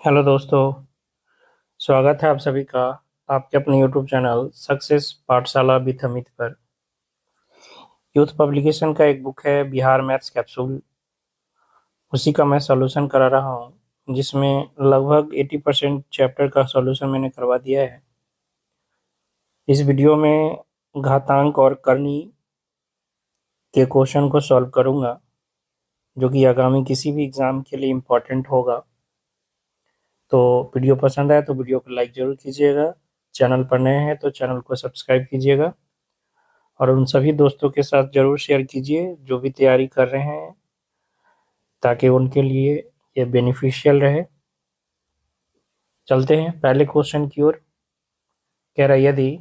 Hello दोस्तों। स्वागत है आप सभी का आपके अपने यूट्यूब चैनल सक्सेस पाठशाला विद अमित पर। यूथ पब्लिकेशन का एक बुक है बिहार मैथ्स कैप्सूल, उसी का मैं सॉल्यूशन करा रहा हूँ, जिसमें लगभग 80% चैप्टर का सॉल्यूशन मैंने करवा दिया है। इस वीडियो में घातांक और करनी के क्वेश्चन को सॉल्व करूँगा, जो कि आगामी किसी भी एग्ज़ाम के लिए इम्पोर्टेंट होगा। तो वीडियो पसंद आए तो वीडियो को लाइक ज़रूर कीजिएगा। चैनल पर नए हैं तो चैनल को सब्सक्राइब कीजिएगा और उन सभी दोस्तों के साथ ज़रूर शेयर कीजिए जो भी तैयारी कर रहे हैं, ताकि उनके लिए ये बेनिफिशियल रहे। चलते हैं पहले क्वेश्चन की ओर। कह रहा है यदि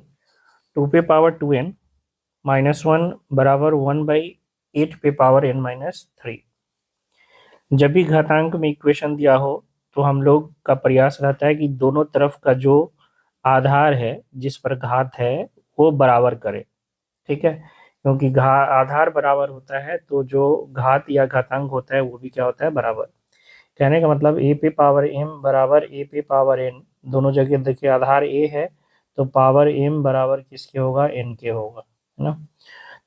2 पे पावर 2n -1 बराबर 1/8 पे पावर n -3, जब भी घातांक में इक्वेशन दिया हो तो हम लोग का प्रयास रहता है कि दोनों तरफ का जो आधार है जिस पर घात है वो बराबर करे। ठीक है, क्योंकि घा आधार बराबर होता है तो जो घात या घातांक होता है वो भी क्या होता है, बराबर। कहने का मतलब ए पे पावर एम बराबर ए पे पावर एन, दोनों जगह देखिए आधार ए है तो पावर एम बराबर किसके होगा, एन के होगा, है ना।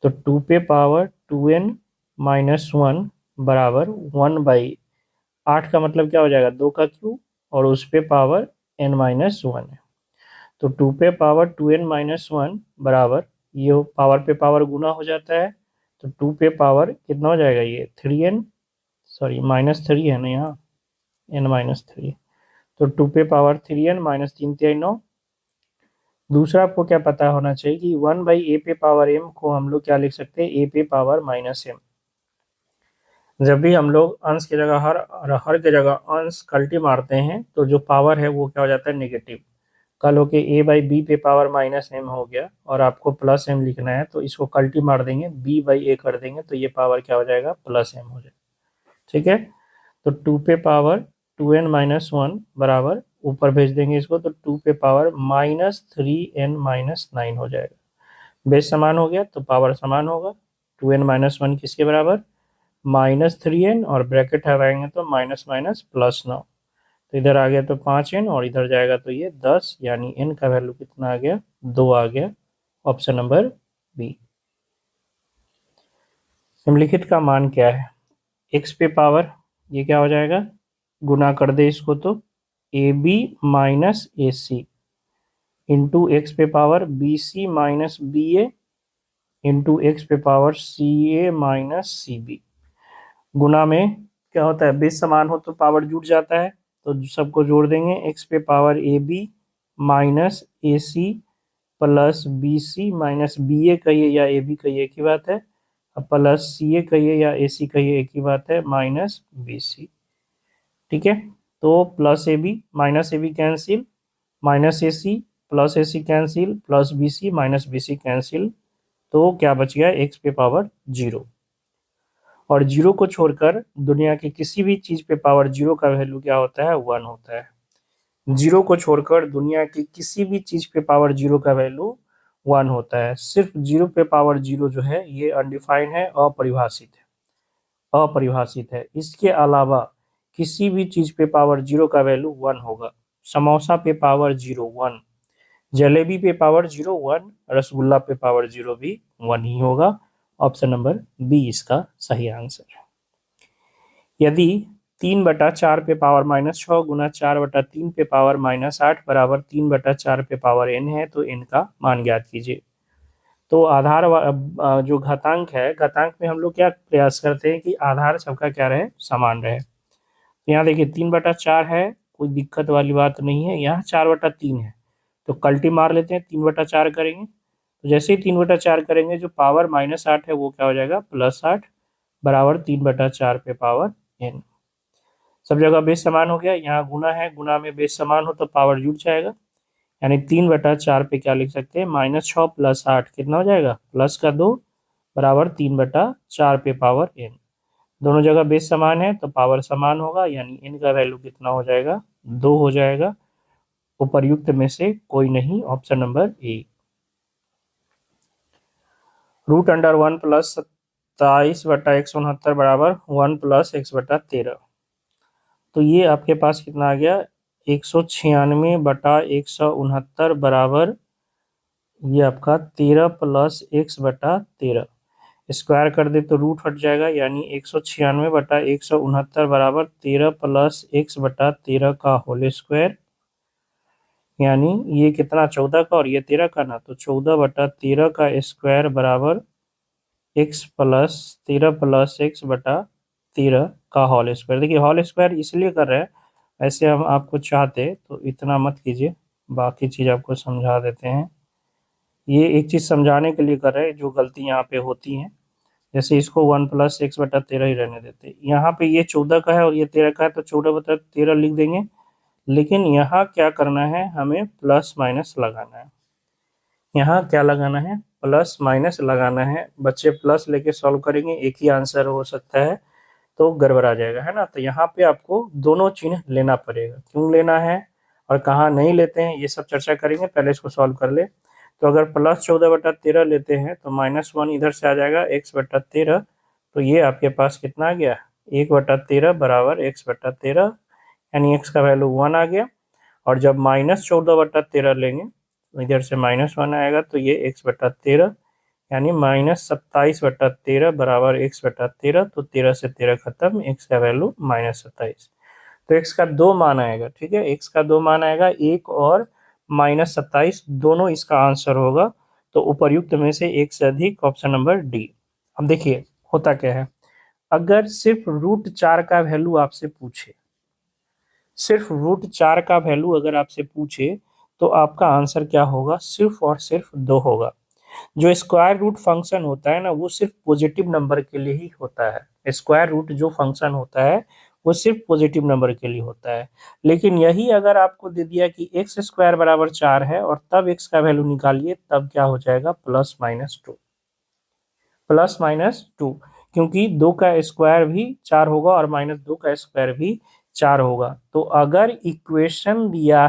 तो 2 पे पावर 2n -1 बराबर 1/8 का मतलब क्या हो जाएगा, 2 का क्यूब, और उस पे पावर n-1 है। तो 2 पे पावर 2n-1 बराबर, ये पावर पे पावर गुना हो जाता है, तो 2 पे पावर कितना हो जाएगा, ये 3n, सॉरी -3 है ना यहाँ, n-3। तो 2 पे पावर 3n -3×3 = 9। दूसरा आपको क्या पता होना चाहिए कि 1/a पे पावर m को हम लोग क्या लिख सकते हैं, a पे पावर -m। जब भी हम लोग अंश की जगह हर की जगह अंश कल्टी मारते हैं तो जो पावर है वो क्या हो जाता है, नेगेटिव। कल हो के a/b पे पावर -m हो गया और आपको प्लस m लिखना है, तो इसको कल्टी मार देंगे, b/a कर देंगे, तो ये पावर क्या हो जाएगा, +m हो जाएगा। ठीक है, तो 2 पे पावर 2n-1 बराबर, ऊपर भेज देंगे इसको, तो 2 पे पावर -3n-9 हो जाएगा। बेस समान हो गया तो पावर समान होगा। 2n-1 किसके बराबर, -3n, और ब्रैकेट हटाएंगे तो माइनस माइनस +9, तो इधर आ गया तो 5n और इधर जाएगा तो ये 10, यानी n का वैल्यू कितना आ गया, 2 आ गया। Option number B. निम्नलिखित का मान क्या है, x पे पावर, ये क्या हो जाएगा, गुना कर दे इसको तो AB minus AC into x पे power BC minus BA into x पे पावर CA माइनस CB। गुना में क्या होता है, बेस समान हो तो पावर जुड़ जाता है, तो सबको जोड़ देंगे, x पे power AB minus AC plus BC minus BA कहिए या AB कहिए, एक ही बात है, प्लस CA कहिए या AC कहिए, एक ही बात है, माइनस BC। ठीक है, तो plus AB minus AB cancel, minus AC plus AC cancel, plus BC minus BC cancel, तो क्या बच गया, x पे पावर 0। और 0 को छोड़कर दुनिया की किसी भी चीज पे पावर 0 का वैल्यू क्या होता है, 1 होता है। 0 को छोड़कर दुनिया की किसी भी चीज पे पावर 0 का वैल्यू 1 होता है। सिर्फ 0 पे पावर 0 जो है ये अनडिफाइंड है, अपरिभाषित है, अपरिभाषित है। इसके अलावा किसी भी चीज पे पावर 0 का वैल्यू 1 होगा। समोसा पे पावर 0 1, जलेबी पे पावर 0 1, रसगुल्ला पे पावर 0 भी 1 ही होगा। ऑप्शन नंबर बी इसका सही आंसर है। यदि 3/4 पे पावर -6 गुना 4/3 पे पावर -8 बराबर 3/4 पे पावर n है, तो n का मान ज्ञात कीजिए। तो आधार जो घातांक है, घातांक में हम लोग क्या प्रयास करते हैं कि आधार सबका क्या रहे, समान रहे। तो यहाँ देखिए 3/4 है, कोई दिक्कत वाली बात नहीं है। यहाँ 4/3 है, तो कल्टी मार लेते हैं, 3/4 करेंगे, तो जैसे ही 3/4 करेंगे जो पावर -8 है वो क्या हो जाएगा, +8 बराबर 3/4 पे पावर n। सब जगह बेस समान हो गया, यहाँ गुना है, गुना में बेस समान हो तो पावर जुड़ जाएगा, यानी 3/4 पे क्या लिख सकते हैं, -6 + 8 कितना हो जाएगा, +2 बराबर 3/4 पे पावर n। दोनों जगह बेस समान है तो पावर समान होगा, यानी n का वैल्यू कितना हो जाएगा, 2 हो जाएगा। उपर्युक्त में से कोई नहीं, ऑप्शन नंबर ए। √1 + 27/169 बराबर 1 + x/13। तो ये आपके पास कितना आ गया, 196/169 बराबर ये आपका 13 प्लस एक्स बटा 13। स्क्वायर कर दे तो रूट हट जाएगा, यानी 196/169 बराबर 13 प्लस एक्स बटा 13 का होल स्क्वायर। यानी ये कितना 14 का और ये 13 का ना, तो 14/13 का स्क्वायर बराबर एक्स प्लस 13 प्लस एक्स बटा 13 का होल स्क्वायर। देखिए होल स्क्वायर इसलिए कर रहे हैं, ऐसे हम आपको चाहते तो इतना मत कीजिए, बाकी चीज़ आपको समझा देते हैं। ये एक चीज़ समझाने के लिए कर रहे हैं जो गलती यहाँ पे होती है। जैसे इसको 1 प्लस एक्स बटा 13 ही रहने देते, यहाँ पे ये 14 का है और ये 13 का है तो 14/13 लिख देंगे। लेकिन यहाँ क्या करना है, हमें प्लस माइनस लगाना है। यहाँ क्या लगाना है, प्लस माइनस लगाना है। बच्चे प्लस लेके सॉल्व करेंगे, एक ही आंसर हो सकता है तो गड़बड़ा जाएगा, है ना। तो यहाँ पे आपको दोनों चिन्ह लेना पड़ेगा, क्यों लेना है और कहाँ नहीं लेते हैं ये सब चर्चा करेंगे, पहले इसको सॉल्व कर ले। तो अगर प्लस 14/13 लेते हैं तो -1 इधर से आ जाएगा x/13, तो ये आपके पास कितना आ गया 1/13 बराबर x/13, यानी x का वैल्यू 1 आ गया। और जब -14/13 लेंगे तो इधर से -1 आएगा, तो ये x/13 यानी -27/13 बराबर x/13। तो 13 से 13 खत्म, x का वैल्यू -27। तो x का 2 मान आएगा, ठीक है, x का 2 मान आएगा, 1 और -27 दोनों इसका आंसर होगा। तो उपर्युक्त में से एक से अधिक, ऑप्शन नंबर डी। अब देखिए होता क्या है, अगर सिर्फ √4 का वैल्यू आपसे पूछे, सिर्फ √4 का वैल्यू अगर आपसे पूछे तो आपका आंसर क्या होगा, सिर्फ और सिर्फ 2 होगा। जो स्क्वायर रूट फंक्शन होता है ना, वो सिर्फ पॉजिटिव नंबर के लिए ही होता है। स्क्वायर रूट जो फंक्शन होता है वो सिर्फ पॉजिटिव नंबर के लिए होता है। लेकिन यही अगर आपको दे दिया कि x² बराबर 4 है और तब x का वैल्यू निकालिए, तब क्या हो जाएगा, +-2, +-2, क्योंकि 2 का स्क्वायर भी 4 होगा और -2 का स्क्वायर भी 4 होगा। तो अगर इक्वेशन दिया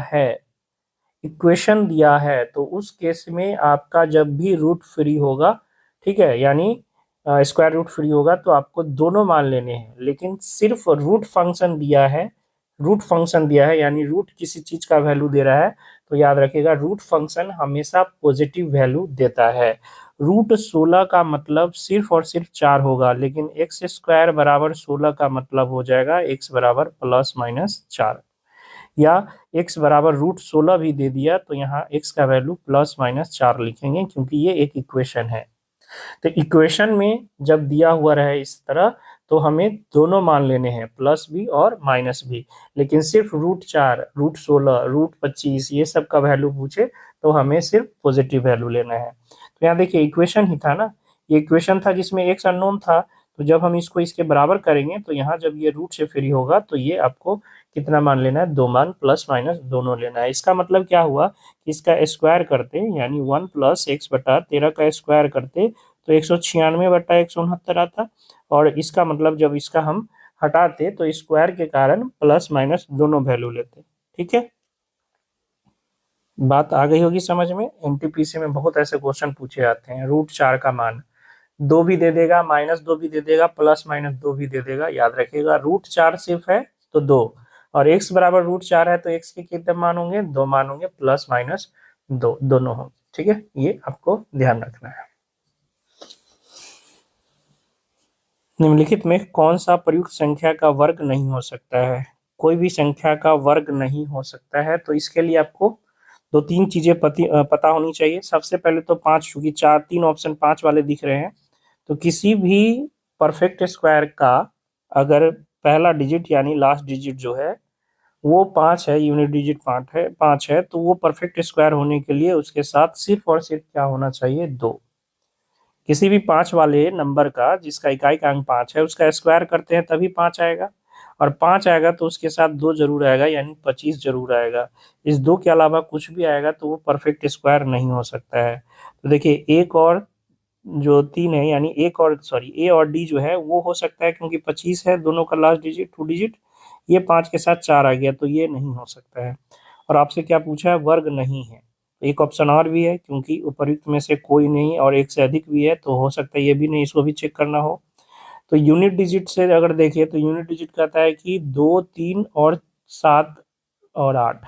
है तो उस केस में आपका जब भी रूट फ्री होगा, ठीक है, यानी स्क्वायर रूट फ्री होगा, तो आपको दोनों मान लेने हैं। लेकिन सिर्फ रूट फंक्शन दिया है यानी रूट किसी चीज का वैल्यू दे रहा है, तो याद रखिएगा रूट फंक्शन हमेशा पॉजिटिव वैल्यू देता है। √16 का मतलब सिर्फ और सिर्फ 4 होगा, लेकिन x² बराबर 16 का मतलब हो जाएगा x बराबर +-4, या x बराबर √16 भी दे दिया तो यहाँ x का वैल्यू +-4 लिखेंगे, क्योंकि ये एक इक्वेशन है। तो इक्वेशन में जब दिया हुआ रहे इस तरह, तो हमें दोनों मान लेने हैं, प्लस भी और माइनस भी। लेकिन सिर्फ √4, √16, √25 ये सब का वैल्यू पूछे तो हमें सिर्फ पॉजिटिव वैल्यू लेना है। तो यहाँ देखिए इक्वेशन ही था ना, ये इक्वेशन था जिसमें x अननोन था। तो जब हम इसको इसके बराबर करेंगे तो यहाँ जब ये रूट से फ्री होगा तो ये आपको कितना मान लेना है, 2 मान, प्लस माइनस दोनों लेना है। इसका मतलब क्या हुआ, इसका स्क्वायर करते यानी 1 + x/13 का स्क्वायर करते तो 196/169 आता। और इसका मतलब जब इसका हम हटाते तो स्क्वायर के कारण प्लस माइनस दोनों वैल्यू लेते। ठीक है, बात आ गई होगी समझ में। एनटीपीसी में बहुत ऐसे क्वेश्चन पूछे जाते हैं, √4 का मान 2 भी दे देगा, -2 भी दे देगा, +-2 भी दे देगा। याद रखिएगा √4 सिर्फ है तो 2, और x बराबर √4 है तो x के कितने मान होंगे, 2 मान होंगे, +-2 दोनों होंगे। ठीक है, ये आपको ध्यान रखना है। निम्नलिखित में कौन सा प्रयुक्त संख्या का वर्ग नहीं हो सकता है। कोई भी संख्या का वर्ग नहीं हो सकता है, तो इसके लिए आपको 2-3 चीजें पता होनी चाहिए। सबसे पहले तो 5, चूंकि 3 ऑप्शन 5 वाले दिख रहे हैं, तो किसी भी परफेक्ट स्क्वायर का अगर पहला डिजिट यानी लास्ट डिजिट जो है वो 5 है, यूनिट डिजिट 5 है, तो वो परफेक्ट स्क्वायर होने के लिए उसके साथ सिर्फ और सिर्फ क्या होना चाहिए, 2। किसी भी 5 वाले नंबर का जिसका इकाई का अंक 5 है उसका स्क्वायर करते हैं तभी 5 आएगा, और 5 आएगा तो उसके साथ 2 जरूर आएगा, यानी 25 जरूर आएगा। इस 2 के अलावा कुछ भी आएगा तो वो परफेक्ट स्क्वायर नहीं हो सकता है। तो देखिए एक और जो 3 है, यानी ए और डी जो है वो हो सकता है, क्योंकि 25 है दोनों का लास्ट डिजिट 2 डिजिट, ये 5 के साथ 4 आ गया तो ये नहीं हो सकता है। और आपसे क्या पूछा है, वर्ग नहीं है। एक ऑप्शन और भी है, क्योंकि उपर्युक्त में से कोई नहीं और एक से अधिक भी है तो हो सकता है ये भी नहीं, इसको भी चेक करना हो। तो यूनिट डिजिट से अगर देखिए तो यूनिट डिजिट कहता है कि 2, 3 और 7 और 8,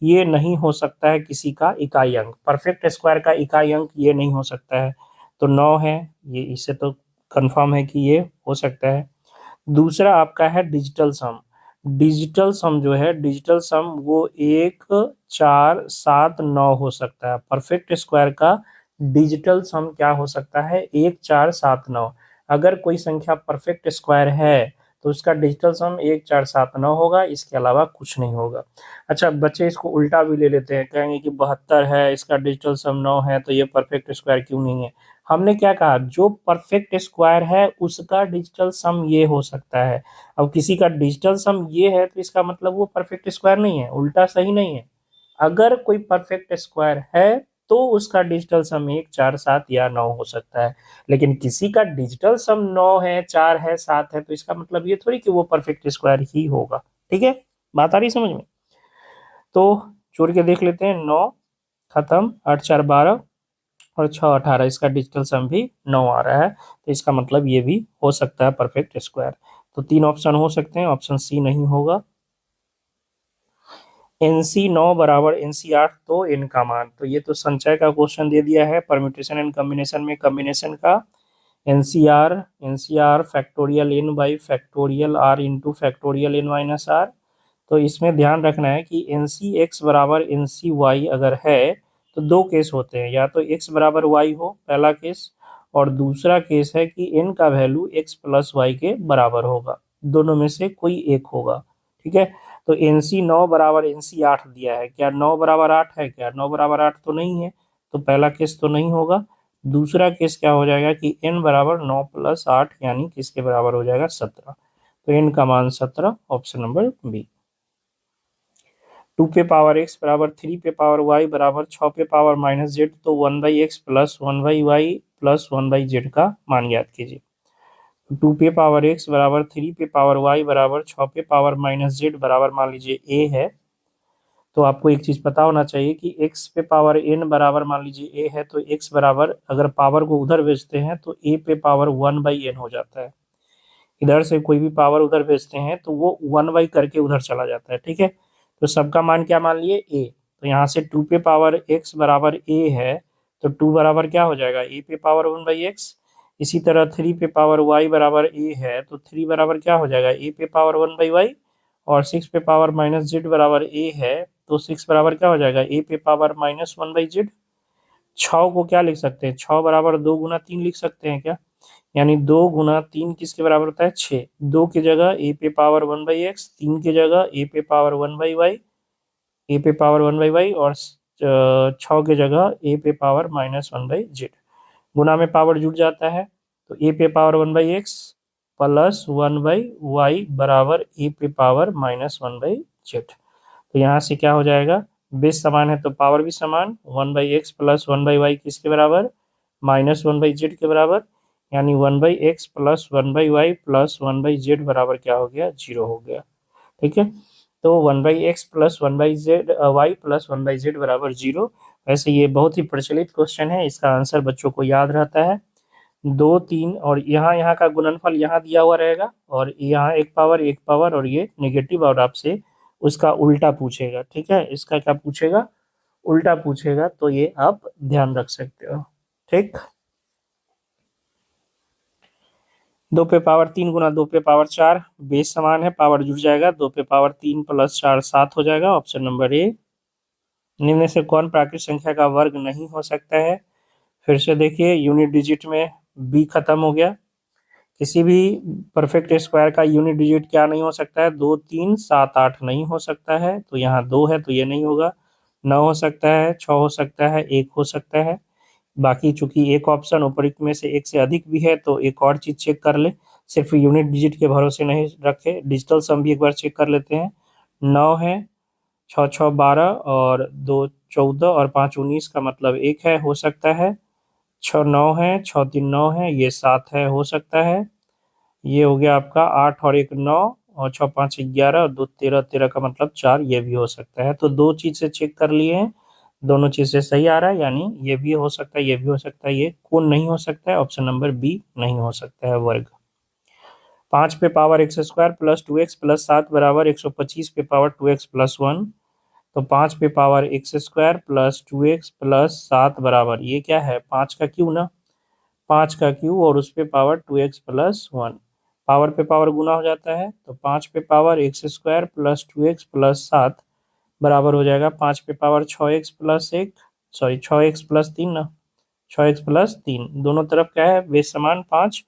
ये नहीं हो सकता है किसी का इकाई अंक, परफेक्ट स्क्वायर का इकाई अंक ये नहीं हो सकता है। तो 9 है, ये इससे तो कंफर्म है कि ये हो सकता है। दूसरा आपका है डिजिटल सम। डिजिटल सम जो है, डिजिटल सम वो 1 4 7 9 हो सकता है। परफेक्ट स्क्वायर का डिजिटल सम क्या हो सकता है? 1 4 7 9। अगर कोई संख्या परफेक्ट स्क्वायर है तो उसका डिजिटल सम 1 4 7 9 होगा, इसके अलावा कुछ नहीं होगा। अच्छा, बच्चे इसको उल्टा भी ले लेते हैं, कहेंगे कि 72 है, इसका डिजिटल सम 9 है, तो ये परफेक्ट स्क्वायर क्यों नहीं है? हमने क्या कहा? जो परफेक्ट स्क्वायर है उसका डिजिटल सम ये हो सकता है। अब किसी का डिजिटल सम ये है तो इसका मतलब वो परफेक्ट स्क्वायर नहीं है, उल्टा सही नहीं है। अगर कोई परफेक्ट स्क्वायर है तो उसका डिजिटल सम 1 4 7 या 9 हो सकता है। लेकिन किसी का डिजिटल सम 9 है, 4 है, 7 है, तो इसका मतलब ये थोड़ी कि वो परफेक्ट स्क्वायर ही होगा। ठीक है, बात आ रही समझ में? तो जोड़ के देख लेते हैं। 9 खत्म, 8 4 12 और 6 18, इसका डिजिटल सम भी 9 आ रहा है, तो इसका मतलब ये भी हो सकता है परफेक्ट स्क्वायर। तो 3 ऑप्शन हो सकते हैं, ऑप्शन सी नहीं होगा। एनसी 9 बराबर एनसी 8, तो एन का मान, तो ये तो संचय का क्वेश्चन दे दिया है, परम्यूटेशन एंड कॉम्बिनेशन में कॉम्बिनेशन का। NCr factorial n by factorial r into factorial n minus r. तो इसमें ध्यान रखना है कि एन सी एक्स बराबर एन सी वाई अगर है तो दो केस होते हैं, या तो एक्स बराबर वाई हो पहला केस, और दूसरा केस है कि एन का वैल्यू एक्स प्लस वाई के बराबर होगा, दोनों में से कोई एक होगा। ठीक है, तो एन सी 9 बराबर एन सी 8 दिया है, क्या 9 बराबर 8 है? क्या 9 बराबर 8 तो नहीं है, तो पहला केस तो नहीं होगा। दूसरा केस क्या हो जाएगा कि n बराबर 9 प्लस 8 यानी किसके बराबर हो जाएगा? 17, तो n का मान 17, ऑप्शन नंबर बी। 2 पे पावर x बराबर 3 पे पावर y बराबर 6 पे पावर माइनस जेड, तो 1/x plus 1/y plus 1/z का मान ज्ञात कीजिए। 2 पे पावर x बराबर 3 पे पावर y बराबर 6 पे पावर माइनस जेड बराबर मान लीजिए a है। तो आपको एक चीज पता होना चाहिए कि x पे पावर n बराबर मान लीजिए a है, तो x बराबर अगर पावर को उधर भेजते हैं तो a पे पावर 1/n हो जाता है। इधर से कोई भी पावर उधर भेजते हैं तो वो 1 करके उधर चला जाता है। ठीक है, तो सबका मान क्या मान लिए? a। तो यहाँ से 2 पे पावर x बराबर a है, तो 2 बराबर क्या हो जाएगा? a पे पावर 1/x। इसी तरह 3 पे पावर y बराबर a है, तो 3 बराबर क्या हो जाएगा? a पे पावर 1/y। और 6 पे पावर माइनस जेड बराबर a है, तो 6 बराबर क्या हो जाएगा? a पे पावर माइनस 1/z। 6 को क्या लिख सकते हैं? 6 बराबर 2 गुना 3 लिख सकते हैं क्या? यानी 2 गुना 3 किसके बराबर होता है? 6। 2 की जगह a पे पावर 1/x, 3 की जगह a पे पावर 1/y, a पे पावर 1/y, और 6 की जगह a पे पावर माइनस 1/z। गुना में पावर जुड़ जाता है, तो a पे पावर 1/x प्लस 1/y बराबर a पे पावर माइनस 1/z। तो यहाँ से क्या हो जाएगा? बेस समान है तो पावर भी समान। 1/x प्लस 1/y किसके बराबर? माइनस 1/z के बराबर। यानी 1/x plus 1/y plus 1/z बराबर क्या हो गया? 0 हो गया। ठीक है, तो 1/x plus 1/z y plus 1/z बराबर 0। वैसे ये बहुत ही प्रचलित क्वेश्चन है, इसका आंसर बच्चों को याद रहता है। 2 3 और यहाँ यहाँ का गुणनफल यहाँ दिया हुआ रहेगा, और यहाँ एक पावर और ये नेगेटिव, और आपसे उसका उल्टा पूछेगा। ठीक है, इसका क्या पूछेगा? उल्टा पूछेगा, तो ये आप ध्यान रख सकते हो। ठीक, 2 पे पावर 3 गुना 2 पे पावर 4, बेस समान है, पावर जुड़ जाएगा, 2 पे पावर 3 प्लस 4 7 हो जाएगा, ऑप्शन नंबर ए। निम्न में से कौन प्राकृत संख्या का वर्ग नहीं हो सकता है? फिर से देखिए, यूनिट डिजिट में बी खत्म हो गया। किसी भी परफेक्ट स्क्वायर का यूनिट डिजिट क्या नहीं हो सकता है? 2 3 7 8 नहीं हो सकता है, तो यहाँ 2 है तो ये नहीं होगा। 9 हो सकता है, 6 हो सकता है, 1 हो सकता है। बाकी चूंकि एक ऑप्शन उपरोक्त में से एक से अधिक भी है, तो एक और चीज चेक कर ले, सिर्फ यूनिट डिजिट के भरोसे नहीं रखे, डिजिटल सम भी एक बार चेक कर लेते हैं। 9 है, 6 6 12 और 2 14 और 5 19 का मतलब एक है, हो सकता है। 6 9 है, 6 3 9 है, ये 7 है, हो सकता है। ये हो गया आपका 8 और 1 9, और 6 5 11 और 2 13, 13 का मतलब 4, ये भी हो सकता है। तो दो चीज से चेक कर लिए हैं, दोनों चीज से सही आ रहा है, यानी ये भी हो सकता है, ये भी हो सकता है। ये कौन नहीं हो सकता है? ऑप्शन नंबर बी नहीं हो सकता है, वर्ग। 5 पे power x square plus 2x plus 7 बराबर 125 पे पावर 2x प्लस 1। तो 5 पे power x square plus 2x plus 7 बराबर, ये क्या है 5 का क्यू ना, 5 का क्यू और उस पे पावर 2x प्लस 1, पावर पे पावर गुना हो जाता है, तो 5 पे power x square plus 2x plus 7 बराबर हो जाएगा 5 पे power 6x plus 1, sorry 6x plus 3 ना, 6x प्लस 3, दोनों तरफ क्या है बेस समान 5,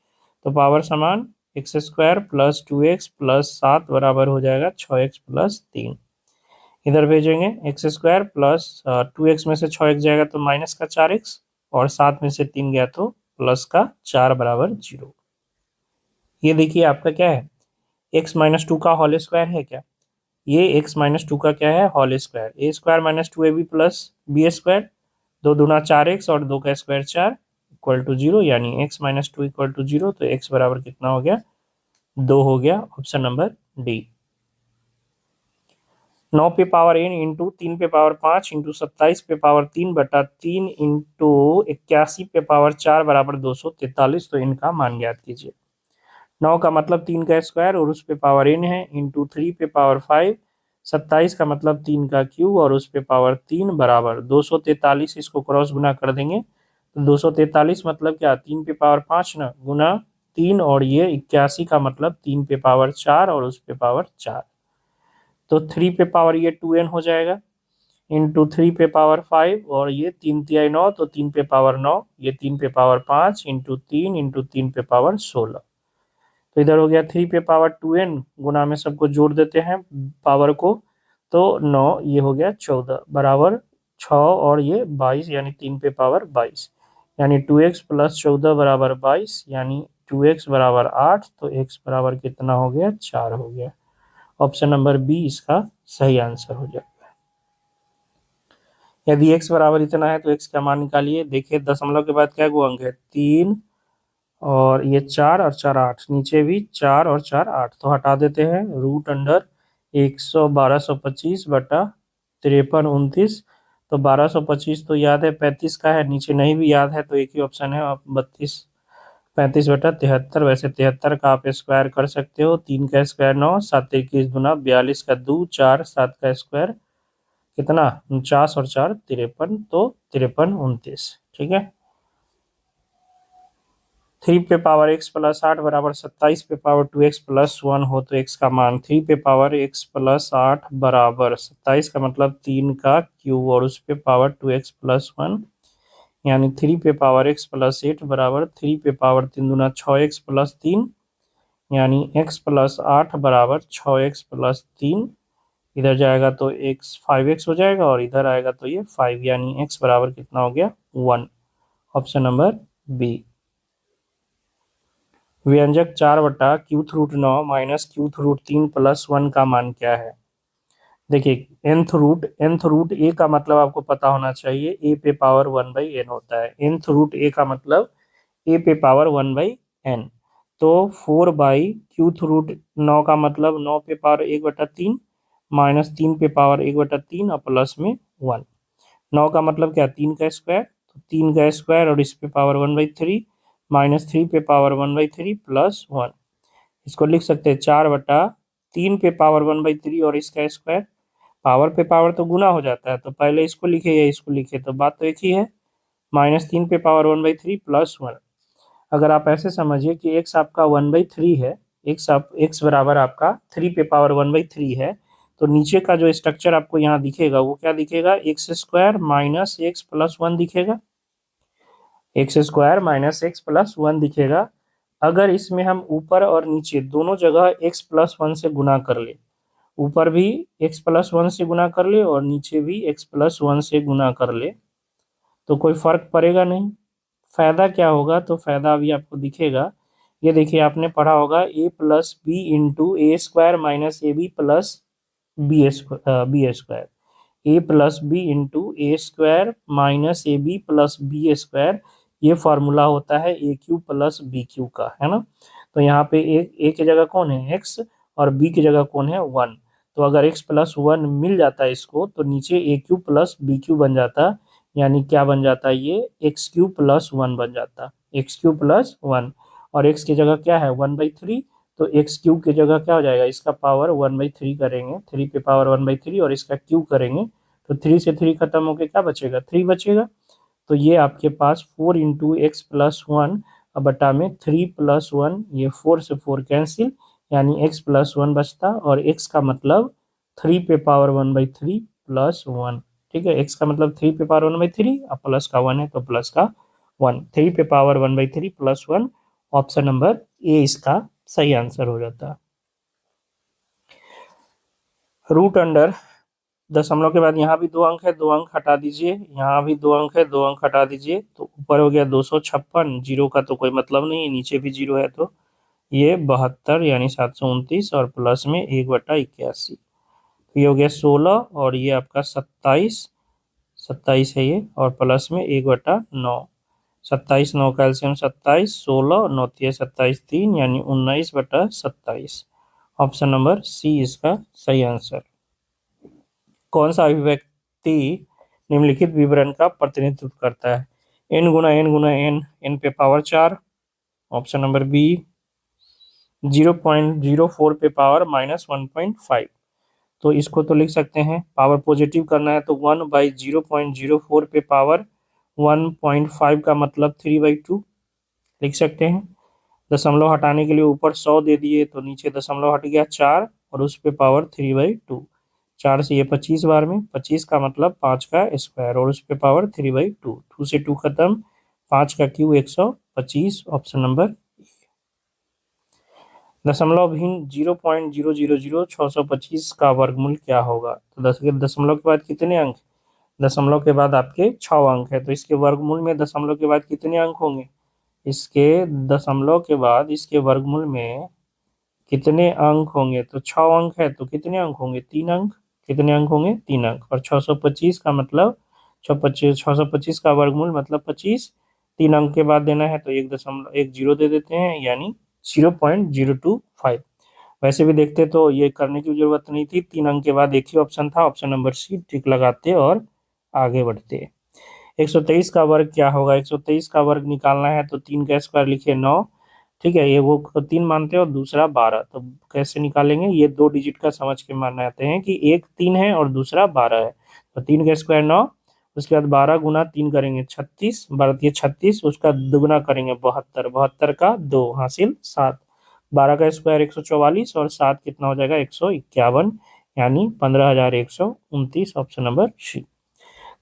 तो पावर समान x square plus 2x plus 7 बराबर हो जाएगा 6x प्लस 3। इधर भेजेंगे एक्स स्क्वायर प्लस 2x में से 6x जाएगा तो माइनस का 4x, और 7 में से 3 गया तो प्लस का 4 बराबर 0। ये देखिए आपका क्या है, x-2 का होल स्क्वायर है क्या, ये x-2 का क्या है whole square, a square minus 2ab plus b square, 2 दूना 4x और 2 का स्क्वायर 4 इक्वल टू 0, यानी x-2 इक्वल टू 0, तो x बराबर कितना हो गया 2 हो गया, ऑप्शन नंबर डी। 9 पे पावर n इंटू 3 पे पावर 5 इंटू 27 पे पावर 3/3 इंटू 81 पे पावर 4 बराबर 243, तो इनका मान ज्ञात कीजिए। 9 का मतलब 3 का स्क्वायर और उस पे पावर n है, इंटू 3 पे पावर 5, 27 का मतलब 3 का क्यूब और उस पे पावर 3 बराबर 243, इसको क्रॉस गुना कर देंगे तो 243 मतलब क्या 3 पे पावर 5 ना, गुना 3, और ये 81 का मतलब 3 पे पावर 4 और उस पे पावर 4, तो 3 पे पावर ये 2n हो जाएगा, इंटू 3 पे पावर 5 और ये 3×3 = 9, तो 3 पे पावर 9, ये 3 पे पावर 5 इंटू 3 पे पावर 16, तो इधर हो गया 3 पे पावर 2n, गुना में सबको जोड़ देते हैं पावर को, तो 9, ये हो गया 14 बराबर 6 और ये 22, यानी 3 पे पावर 22, यानी 2x प्लस 14 बराबर 22, यानी 2x बराबर 8, तो x बराबर कितना हो गया 4 हो गया, ऑप्शन नंबर बी इसका सही आंसर हो जाएगा। यदि x बराबर इतना है तो x का मान निकालिए, देखिए दशमलव के बाद क्या अंक है 3, और ये 4 और 4 8, नीचे भी 4 और 4 8, तो हटा देते हैं, रूट अंडर 1225/53 29, तो 1225 तो याद है 35 का है, नीचे नहीं भी याद है तो एक ही ऑप्शन है, आप 35/73, वैसे 73 का आप स्क्वायर कर सकते हो, 3 का स्क्वायर 9, 7 21 दूना 42 का 2 4, 7 का स्क्वायर कितना 49 और 4 53, तो 53 29, ठीक है। 3 पे पावर x प्लस 8 बराबर 27 पे पावर 2x प्लस 1 हो, तो x का मान 3 पे पावर x प्लस 8 बराबर 27 का मतलब 3 का क्यूब और उस पे पावर 2x प्लस 1, यानी 3 पे पावर x प्लस 8 बराबर 3 पे पावर 3 दूना 6x प्लस 3, यानी x प्लस 8 बराबर 6x प्लस 3, इधर जाएगा तो x 5x हो जाएगा और इधर आएगा तो ये 5, यानी x बराबर कितना हो गया 1, ऑप्शन नंबर बी। व्यंजक 4/क्यूथ रूट 9 माइनस क्यूथ रूट 3 प्लस 1 का मान क्या है। देखिए nth रूट ए का मतलब आपको पता होना चाहिए, ए पे पावर 1/n होता है, nth रूट ए का मतलब ए पे पावर 1/n, तो 4/क्यूथ रूट 9 का मतलब 9 पे पावर 1/3 माइनस 3 पे पावर 1/3 और प्लस में 1, 9 का मतलब क्या 3 का स्क्वायर, तो 3 का स्क्वायर और इस पे पावर 1/3 माइनस 3 पे पावर 1/3 प्लस 1, इसको लिख सकते हैं 4/3 पे पावर 1/3 और इसका स्क्वायर, पावर पे पावर तो गुना हो जाता है, तो पहले इसको लिखे या इसको लिखे तो बात तो एक ही है, माइनस 3 पे पावर 1/3 प्लस 1। अगर आप ऐसे समझिए कि x आपका 1/3 है, x बराबर आपका 3 पे पावर 1/3 है, तो नीचे का जो स्ट्रक्चर आपको यहाँ दिखेगा वो क्या दिखेगा, x square minus x plus 1 दिखेगा, x square minus x plus 1 दिखेगा। अगर इसमें हम ऊपर और नीचे दोनों जगह x प्लस 1 से गुना कर ले, ऊपर भी x प्लस 1 से गुना कर ले और नीचे भी x प्लस 1 से गुना कर ले, तो कोई फर्क पड़ेगा नहीं। फायदा क्या होगा, तो फायदा अभी आपको दिखेगा, ये देखिए आपने पढ़ा होगा a plus b into a square minus a b plus b square, a plus b into a square minus a b plus b square, ये फार्मूला होता है a q plus b q का, है ना। तो यहाँ पे ए की जगह कौन है x और b की जगह कौन है 1, तो अगर x प्लस 1 मिल जाता है इसको तो नीचे ए क्यू प्लस बी क्यू बन जाता, यानी क्या बन जाता है ये एक्स क्यू प्लस 1 बन जाता, एक्स क्यू प्लस 1, और x की जगह क्या है 1/3, तो एक्स क्यूब की जगह क्या हो जाएगा, इसका पावर 1/3 करेंगे, 3 पे पावर 1/3 और इसका क्यूब करेंगे तो 3 से 3 खत्म होके क्या बचेगा, 3 बचेगा। तो ये आपके पास 4 × x+1 बटा में 3+1, ये 4 से 4 कैंसिल, यानी x+1 बचता और x का मतलब 3 पे पावर 1/3 +1। ठीक है, x का मतलब 3 पे पावर 1/3 और प्लस का 1 है तो प्लस का 1, 3 पे पावर 1/3 +1। ऑप्शन नंबर ए इसका सही आंसर हो जाता है। रूट अंडर, दशमलव के बाद यहाँ भी 2 अंक है, 2 अंक हटा दीजिए, यहाँ भी 2 अंक है, 2 अंक हटा दीजिए, तो ऊपर हो गया 256, जीरो का तो कोई मतलब नहीं है, नीचे भी जीरो है, तो ये 72 यानी 729 और प्लस में 1/81, ये हो गया 16 और ये आपका 27, 27 है ये, और प्लस में 1/9, 27 9 का एलसीएम 27, 16 9 27 3 यानी 19/27। ऑप्शन नंबर सी इसका सही आंसर। कौन सा अभिव्यक्ति निम्नलिखित विवरण का प्रतिनिधित्व करता है, n गुना n गुना n, n पे पावर 4। ऑप्शन नंबर बी 0.04 पे पावर -1.5, तो इसको तो लिख सकते हैं, पावर पॉजिटिव करना है तो 1/0.04 पे पावर 1.5 का मतलब 3/2 लिख सकते हैं। दशमलव हटाने के लिए ऊपर 100 दे दिए तो नीचे दशमलव हट गया 4 और उस पे पावर 3/2, 4 से ये 25 बार में, 25 का मतलब 5 का स्क्वायर और उस पे पावर 3/2, 2 से 2 खत्म, 5 का क्यूब 125। ऑप्शन नंबर दशमलव भिन्न 0.000625 का वर्गमूल क्या होगा, तो दशमलव के बाद कितने अंक, दशमलव के बाद आपके 6 अंक है, तो इसके वर्गमूल में दशमलव के बाद कितने अंक होंगे, इसके दशमलव के बाद इसके वर्गमूल में कितने अंक होंगे, तो 6 अंक है तो कितने अंक होंगे, 3 अंक, कितने अंक होंगे, 3 अंक, और 625 का मतलब 625 का वर्गमूल मतलब 25, 3 अंक के बाद देना है तो 1 जीरो दे देते हैं यानी 0.025। वैसे भी देखते तो ये करने की जरूरत नहीं थी, 3 अंक के बाद एक ही ऑप्शन था, ऑप्शन नंबर सी, टिक लगाते और आगे बढ़ते। 123 का वर्ग क्या होगा, 123 का वर्ग निकालना है तो 3 का स्क्वायर लिखिए 9, ठीक है, ये वो 3 मानते हैं और दूसरा 12, तो कैसे निकालेंगे, ये 2 डिजिट का समझ के मानते हैं कि एक 3 है और दूसरा 12 है, तो 3 का स्क्वायर 9, उसके बाद 12 गुना 3 करेंगे 36, 12 ये 36, उसका दुगुना करेंगे 72, 72 का 2 हासिल 7, 12 का स्क्वायर 144 और 7 कितना हो जाएगा 151 यानी 15,129। Option number C.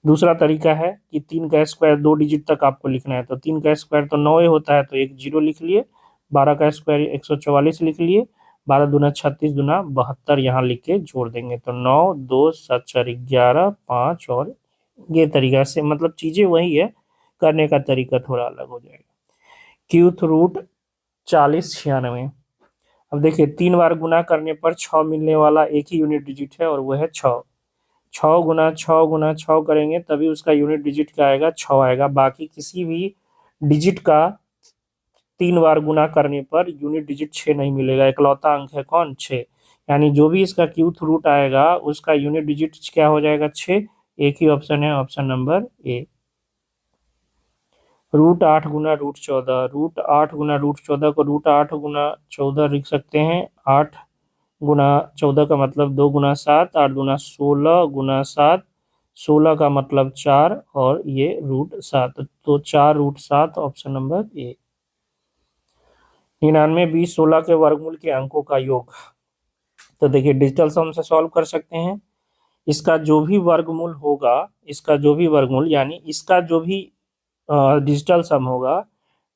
दूसरा तरीका है कि 3 का स्क्वायर 2 डिजिट तक आपको लिखना है, तो 3 का स्क्वायर तो 9 ही होता है तो एक जीरो लिख लिए, 12 का स्क्वायर 144 लिख लिए, 12 दूना 36 दूना 72 यहाँ लिख के जोड़ देंगे तो 9 2 7 4 11 5, और ये तरीका से मतलब चीजें वही है, करने का तरीका थोड़ा अलग हो जाएगा। क्यूथ रूट 4096, अब देखिए 3 बार गुना करने पर 6 मिलने वाला एक ही यूनिट डिजिट है और वह है 6, 6 करेंगे तभी उसका यूनिट डिजिट क्या आएगा, 6 आएगा, बाकी किसी भी डिजिट का 3 बार गुना करने पर यूनिट डिजिट 6 नहीं मिलेगा, इकलौता अंक है कौन, 6, यानी जो भी इसका क्यूथ रूट आएगा उसका यूनिट डिजिट क्या हो जाएगा, 6, एक ही ऑप्शन है, ऑप्शन नंबर ए। √8 गुना √14, √8 गुना √14 को √8 गुना 14 लिख सकते हैं, 8 गुना 14 का मतलब 2 गुना 7, 8 गुना 16 गुना 7, 16 का मतलब 4 और ये √7, तो 4 √7 ऑप्शन नंबर ए। 99 20 16 के वर्गमूल के अंकों का योग, तो देखिए डिजिटल सम से सॉल्व कर सकते हैं, इसका जो भी वर्गमूल होगा, इसका जो भी वर्गमूल यानी इसका जो भी डिजिटल सम होगा,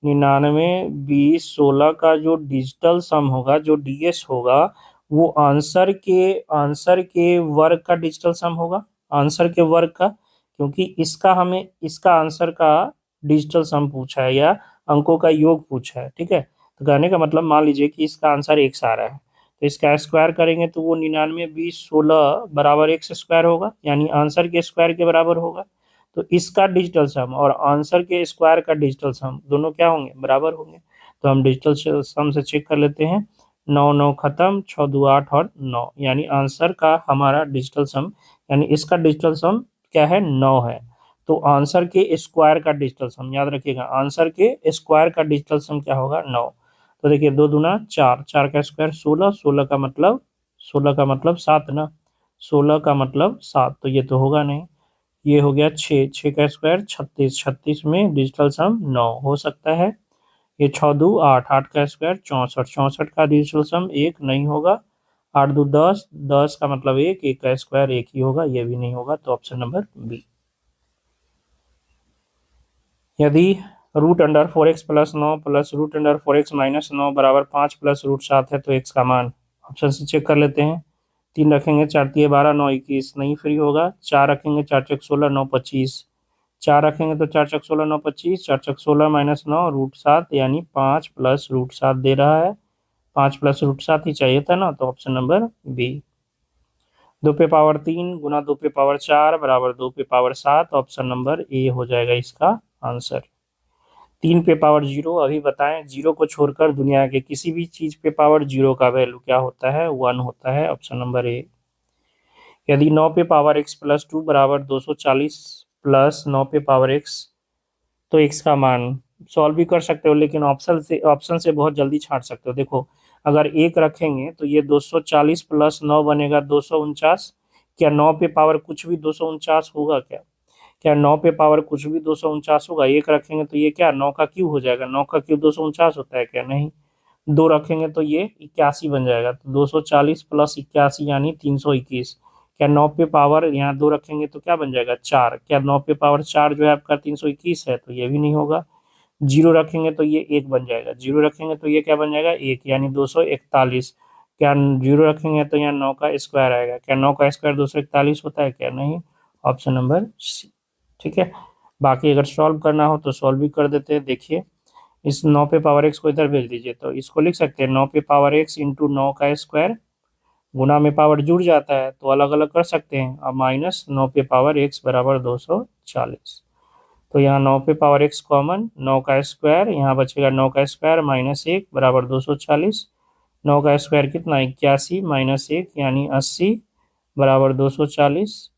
99 20 16 का जो डिजिटल सम होगा, जो डीएस होगा, वो आंसर के वर्ग का डिजिटल सम होगा, आंसर के वर्ग का, क्योंकि इसका हमें इसका आंसर का डिजिटल सम पूछा है या अंकों का योग पूछा है, ठीक है, तो कहने का मतलब मान लीजिए कि इसका आंसर 1 आ रहा है तो इसका स्क्वायर करेंगे तो वो 99 20 16 बराबर 1 स्क्वायर होगा, यानी आंसर के स्क्वायर के बराबर होगा, तो इसका डिजिटल सम और आंसर के स्क्वायर का डिजिटल सम दोनों क्या होंगे, बराबर होंगे, तो हम डिजिटल सम से चेक कर लेते हैं, 9 9 खत्म, 6 2 8 और 9, यानी आंसर का हमारा डिजिटल सम यानी इसका डिजिटल सम क्या है, 9 है, तो आंसर के स्क्वायर का डिजिटल सम याद रखिएगा, आंसर के स्क्वायर का डिजिटल सम क्या होगा, 9, तो देखिए 2 दूना 4, 4 का स्क्वायर 16, 16 का मतलब 7 ना, 16 का मतलब 7, तो ये तो होगा नहीं। ये हो गया 6, 6 का स्क्वायर 36, 36 में डिजिटल सम 9 हो सकता है। ये 6 दू 8, 8 का स्क्वायर 64, 64 का डिजिटल सम 1 नहीं होगा। 8 दू 10, 10 का मतलब 1, 1 का स्क्वायर 1 ही होगा, ये भी नहीं होगा, तो ऑप्शन नंबर बी। यदि root under 4x plus 9 plus root under 4x minus 9 बराबर 5 प्लस रूट 7 है तो x का मान, ऑप्शन से चेक कर लेते हैं। 3 रखेंगे 4 तिये 12, 9 21, नहीं फ्री होगा। 4 रखेंगे 4 चक 16, 9 25, 4 रखेंगे तो 4 चक 16, 9 25, 4 चक 16 माइनस 9 रूट 7, यानी 5 प्लस रूट 7 दे रहा है। 5 प्लस रूट 7 ही चाहिए था ना, तो ऑप्शन नंबर बी। 2 पे पावर 3 गुना 2 पे पावर 4 बराबर 2 पे पावर 7, ऑप्शन नंबर ए हो जाएगा इसका आंसर। 3 पे पावर 0, अभी बताएं, 0 को छोड़कर दुनिया के किसी भी चीज पे पावर 0 का वैल्यू क्या होता है, 1 होता है, ऑप्शन नंबर ए। यदि 9 पे पावर x प्लस 2 बराबर 240 प्लस 9 पे पावर x, तो x का मान सॉल्व भी कर सकते हो, लेकिन ऑप्शन से बहुत जल्दी छांट सकते हो। देखो, अगर 1 रखेंगे तो ये 240 प्लस 9 बनेगा 249। क्या 9 पे पावर कुछ भी 249 होगा क्या? क्या 9 पे पावर कुछ भी 249 होगा? 1 रखेंगे तो ये क्या 9 का क्यूब हो जाएगा? 9 का क्यूब 249 होता है क्या? नहीं। 2 रखेंगे तो ये 81 बन जाएगा, तो 240 प्लस 81 यानी 321। क्या 9 पे पावर यहाँ 2 रखेंगे तो क्या बन जाएगा 4? क्या 9 पे पावर 4 जो है आपका 321 है? तो ये भी नहीं होगा। 0 रखेंगे तो ये 1 बन जाएगा, 0 रखेंगे तो ये क्या बन जाएगा 1, यानी 241। क्या 0 रखेंगे तो यहाँ 9 का स्क्वायर आएगा? क्या 9 का स्क्वायर 241 होता है क्या? नहीं, ऑप्शन नंबर सी। ठीक है, बाकी अगर सॉल्व करना हो तो सॉल्व भी कर देते हैं। देखिए, इस 9 पे पावर एक्स को इधर भेज दीजिए, तो इसको लिख सकते हैं 9 पे पावर एक्स इंटू 9 का स्क्वायर, गुना में पावर जुड़ जाता है तो अलग अलग कर सकते हैं, और माइनस 9 पे पावर एक्स बराबर 240। तो यहाँ 9 पे पावर एक्स कॉमन, 9 का स्क्वायर यहाँ बचेगा, 9 का स्क्वायर माइनस 1 बराबर 240। 9 का स्क्वायर कितना 81 माइनस 1 यानी 80 बराबर 240।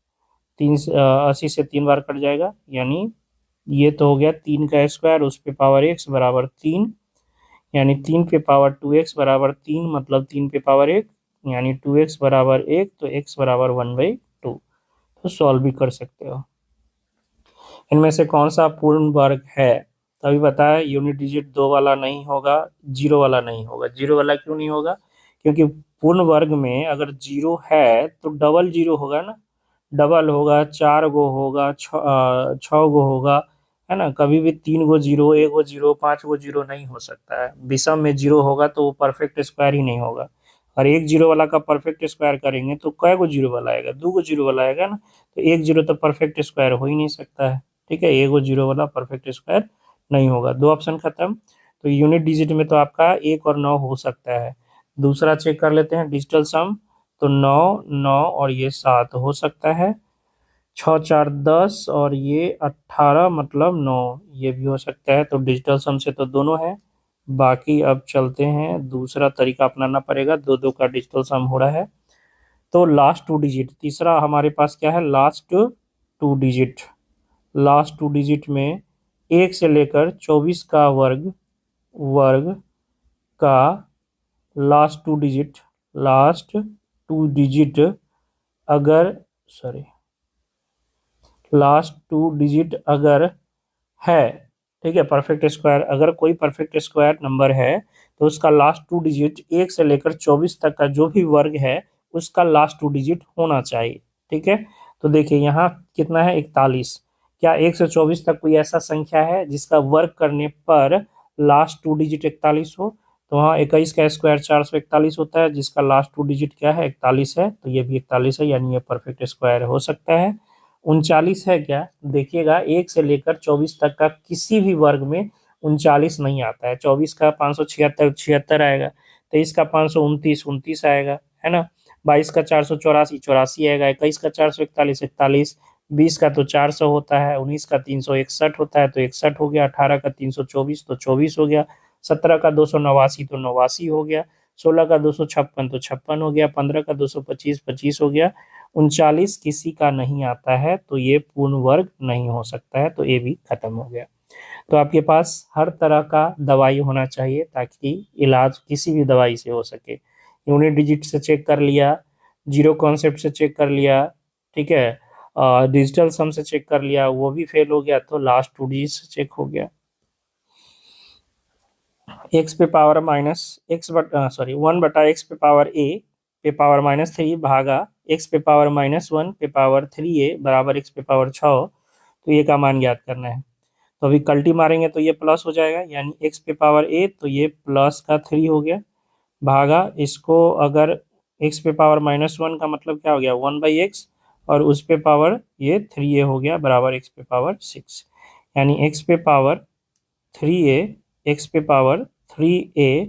80 से 3 बार कट जाएगा, यानी ये तो हो गया 3 का स्क्वायर उस पे पावर एक्स बराबर 3, यानी 3 पे पावर 2x बराबर 3, मतलब 3 पे पावर 1, यानी 2x बराबर 1, तो x बराबर 1/2। तो सॉल्व भी कर सकते हो। इनमें से कौन सा पूर्ण वर्ग है? तभी बताया यूनिट डिजिट 2 वाला नहीं होगा, 0 वाला नहीं होगा। 0 वाला क्यों नहीं होगा? क्योंकि पूर्ण वर्ग में अगर 0 है तो डबल 0 होगा ना, डबल होगा, 4 गो होगा, 6 गो होगा, है ना। कभी भी 3 गो 0, 1 गो 0, 5 गो 0 नहीं हो सकता है। विषम में 0 होगा तो वो परफेक्ट स्क्वायर ही नहीं होगा। और एक 0 वाला का परफेक्ट स्क्वायर करेंगे तो कै गो 0 वाला आएगा? 2 गो 0 वाला आएगा ना, तो एक 0 तो परफेक्ट स्क्वायर हो ही नहीं सकता है। ठीक है, एक 0 वाला परफेक्ट स्क्वायर नहीं होगा। 2 ऑप्शन खत्म। तो यूनिट डिजिट में तो आपका 1 और 9 हो सकता है। दूसरा चेक कर लेते हैं डिजिटल सम, तो 9, 9 और ये 7 हो सकता है। 6 4 10 और ये 18 मतलब 9, ये भी हो सकता है। तो डिजिटल सम से तो दोनों है। बाकी अब चलते हैं, दूसरा तरीका अपनाना पड़ेगा, दो दो का डिजिटल सम हो रहा है। तो लास्ट 2 डिजिट, तीसरा हमारे पास क्या है, लास्ट 2 डिजिट। लास्ट 2 डिजिट में 1 से लेकर 24 का वर्ग वर्ग का लास्ट 2 डिजिट, लास्ट 2 डिजिट अगर, सॉरी, लास्ट 2 डिजिट अगर है, ठीक है, परफेक्ट स्क्वायर, अगर कोई परफेक्ट स्क्वायर नंबर है तो उसका लास्ट 2 डिजिट 1 से लेकर 24 तक का जो भी वर्ग है उसका लास्ट 2 डिजिट होना चाहिए। ठीक है, तो देखिए यहाँ कितना है 41। क्या 1 से 24 तक कोई ऐसा संख्या है जिसका वर्ग करने पर लास्ट 2 डिजिट 41 हो? तो वहाँ 21 का स्क्वायर 441 होता है, जिसका लास्ट 2 डिजिट क्या है 41 है, तो ये भी 41 है, यानी ये परफेक्ट स्क्वायर हो सकता है। 39 है क्या? देखिएगा 1 से लेकर 24 तक का किसी भी वर्ग में 39 नहीं आता है। 24 का 576 76 आएगा, 23 का 529 29 आएगा, है ना। 22 का 484 84 आएगा, 21 का 441 41, 20 का तो 400 होता है, 19 का 361 होता है तो 61 हो गया, 18 का 324 तो 24 हो गया, 17 का 289 तो 89 हो गया, 16 का 256 तो 56 हो गया, 15 का 225 25 हो गया, 39 किसी का नहीं आता है, तो ये पूर्ण वर्ग नहीं हो सकता है, तो ये भी खत्म हो गया। तो आपके पास हर तरह का दवाई होना चाहिए ताकि इलाज किसी भी दवाई से हो सके। यूनिट डिजिट से चेक कर लिया, जीरो कॉन्सेप्ट से चेक कर लिया, ठीक है, डिजिटल सम से चेक कर लिया, वो भी फेल हो गया तो लास्ट टू डिजिट से चेक हो गया। एक्स पे पावर माइनस एक्स बटा सॉरी 1/x पे पावर ए पे पावर -3 भागा एक्स पे पावर -1 पे पावर 3a बराबर एक्स पे पावर 6, तो ये का मान ज्ञात करना है। तो अभी कल्टी मारेंगे तो ये प्लस हो जाएगा, यानी एक्स पे पावर ए तो ये प्लस का 3 हो गया, भागा इसको अगर एक्स पे पावर -1 का मतलब क्या हो गया 1/x, और उस पे पावर ये 3a हो गया बराबर एक्स पे पावर 6, यानी एक्स पे पावर 3a, एक्स पे पावर 3a,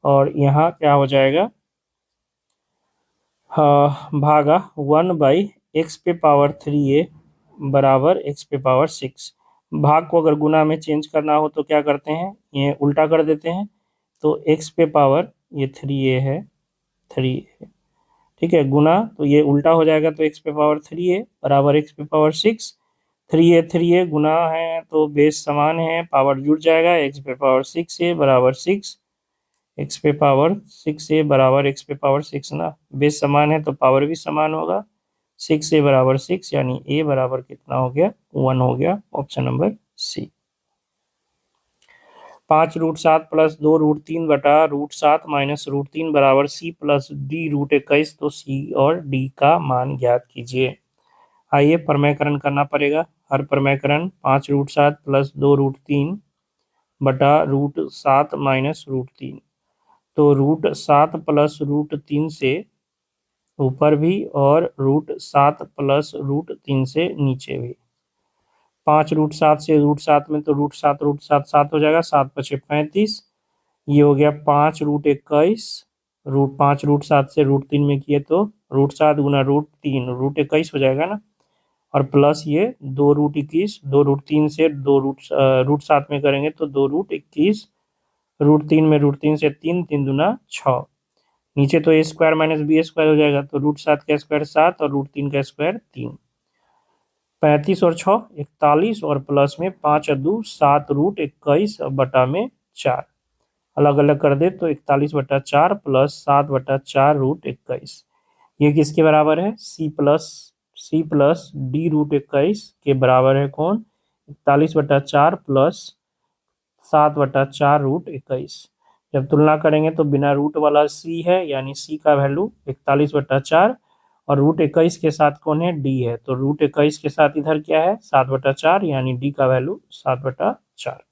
और यहाँ क्या हो जाएगा भागा 1/x पे पावर 3a बराबर एक्स पे पावर 6। भाग को अगर गुना में चेंज करना हो तो क्या करते हैं, ये उल्टा कर देते हैं, तो एक्स पे पावर ये 3a है, 3a, ठीक है, गुना तो ये उल्टा हो जाएगा, तो एक्स पे पावर 3a बराबर एक्स पे पावर 6, 3a गुना है तो बेस समान है, पावर जुड़ जाएगा, एक्स पे पावर 6a बराबर 6, एक्स पे पावर 6a बराबर एक्स पे पावर 6 ना, बेस समान है तो पावर भी समान होगा, 6a बराबर 6, यानी a बराबर कितना हो गया 1 हो गया, option number C. 5√7 plus 2√3/√7 minus √3 बराबर सी प्लस डी √21, तो सी और डी का मान ज्ञात कीजिए। आइए प्रमेयकरण करना पड़ेगा। हर प्रमेयकरण 5√7 प्लस 2√3/√7 माइनस √3, तो √7 प्लस √3 से ऊपर भी और √7 प्लस √3 से नीचे भी। 5√7 से √7 में तो √7 7 हो जाएगा, 7×5 = 35, ये हो गया 5√21, √5 √7 से √3 में किए तो √7 गुना √3 √21 हो जाएगा ना, और प्लस ये 2√21, 2√3 से √7 में करेंगे तो 2√21, √3 में √3 से 3, 3 दूना 6, नीचे तो a² - b² हो जाएगा, तो √7 का स्क्वायर 7 और √3 का स्क्वायर 3, 35 और 6 41, और प्लस में 5 और 2 7√21 बटा में 4, अलग अलग कर दे तो 41/4 प्लस 7/4 √21, ये किसके बराबर है, C प्लस D √21 के बराबर है कौन, 41/4 प्लस 7/4 √21। जब तुलना करेंगे तो बिना रूट वाला C है, यानी C का वैल्यू 41/4, और √21 के साथ कौन है, D है, तो √21 के साथ इधर क्या है 7/4, यानी D का वैल्यू 7/4,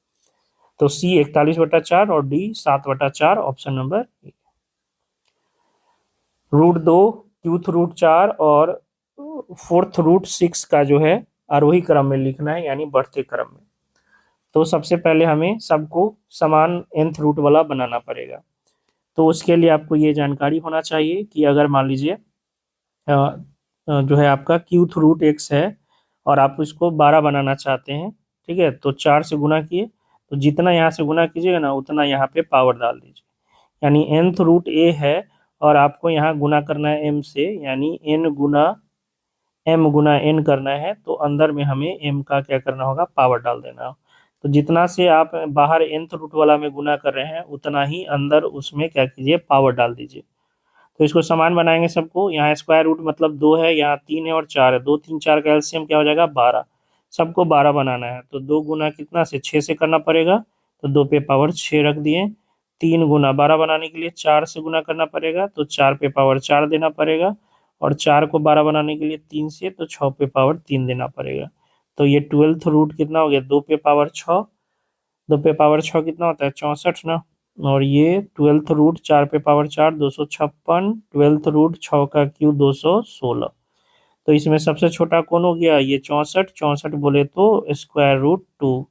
तो C 41/4 और D 7/4, ऑप्शन नंबर ए। √2, क्यूथ √4 और फोर्थ √6 का जो है आरोही क्रम में लिखना है, यानी बढ़ते क्रम में। तो सबसे पहले हमें सबको समान nth रूट वाला बनाना पड़ेगा। तो उसके लिए आपको ये जानकारी होना चाहिए कि अगर मान लीजिए जो है आपका क्यूथ √x है और आप इसको 12 बनाना चाहते हैं, ठीक है, तो 4 से गुना किए, तो जितना यहाँ से गुना कीजिएगा ना उतना यहाँ पे पावर डाल दीजिए, यानी nth रूट a है, और आपको यहाँ गुना करना है m से, यानी n गुना m गुना n करना है, तो अंदर में हमें m का क्या करना होगा, पावर डाल देना हो। तो जितना से आप बाहर nth रूट वाला में गुना कर रहे हैं उतना ही अंदर उसमें क्या कीजिए, पावर डाल दीजिए। तो इसको समान बनाएंगे सबको, यहाँ स्क्वायर रूट मतलब 2 है, यहाँ 3 है और 4 है, 2 3 4 का एलसीएम क्या हो जाएगा 12, सबको 12 बनाना है, तो 2 गुना कितना से 6 से करना पड़ेगा, तो 2 पे पावर 6 रख दिए, 3 गुना 12 बनाने के लिए 4 से गुना करना पड़ेगा, तो 4 पे पावर 4 देना पड़ेगा, और 4 को 12 बनाने के लिए 3 से, तो 6 पे पावर 3 देना पड़ेगा। तो ये 12th रूट कितना हो गया, 2 पे पावर 6, 2 पे पावर 6 कितना होता है 64 ना, और ये 12th रूट 4 पे पावर 4 256, 12th रूट 6 का क्यूब 216, तो इसमें सबसे छोटा कौन हो गया, ये 64, 64 बोले तो √2,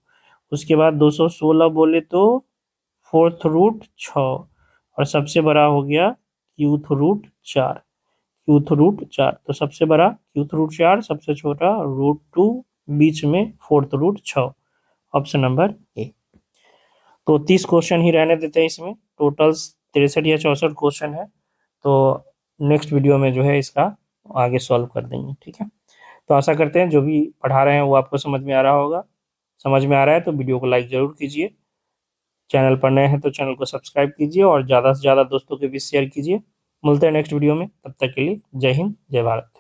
उसके बाद 216 बोले तो फोर्थ रूट 6, और सबसे बड़ा हो गया क्यूथ रूट 4, क्यूथ रूट 4, तो सबसे बड़ा क्यूथ रूट 4, सबसे छोटा √2, बीच में fourth root 6, option number A. तो 30 क्वेश्चन ही रहने देते हैं इसमें, टोटल 63 या 64 क्वेश्चन है, तो नेक्स्ट वीडियो में जो है इसका आगे सॉल्व कर देंगे, ठीक है। तो आशा करते हैं जो भी पढ़ा रहे हैं वो आपको समझ में आ रहा होगा। समझ में आ रहा है तो वीडियो को लाइक ज़रूर कीजिए। चैनल पर नए हैं तो चैनल को सब्सक्राइब कीजिए और ज़्यादा से ज़्यादा दोस्तों के बीच शेयर कीजिए। मिलते हैं नेक्स्ट वीडियो में, तब तक के लिए जय हिंद, जय भारत।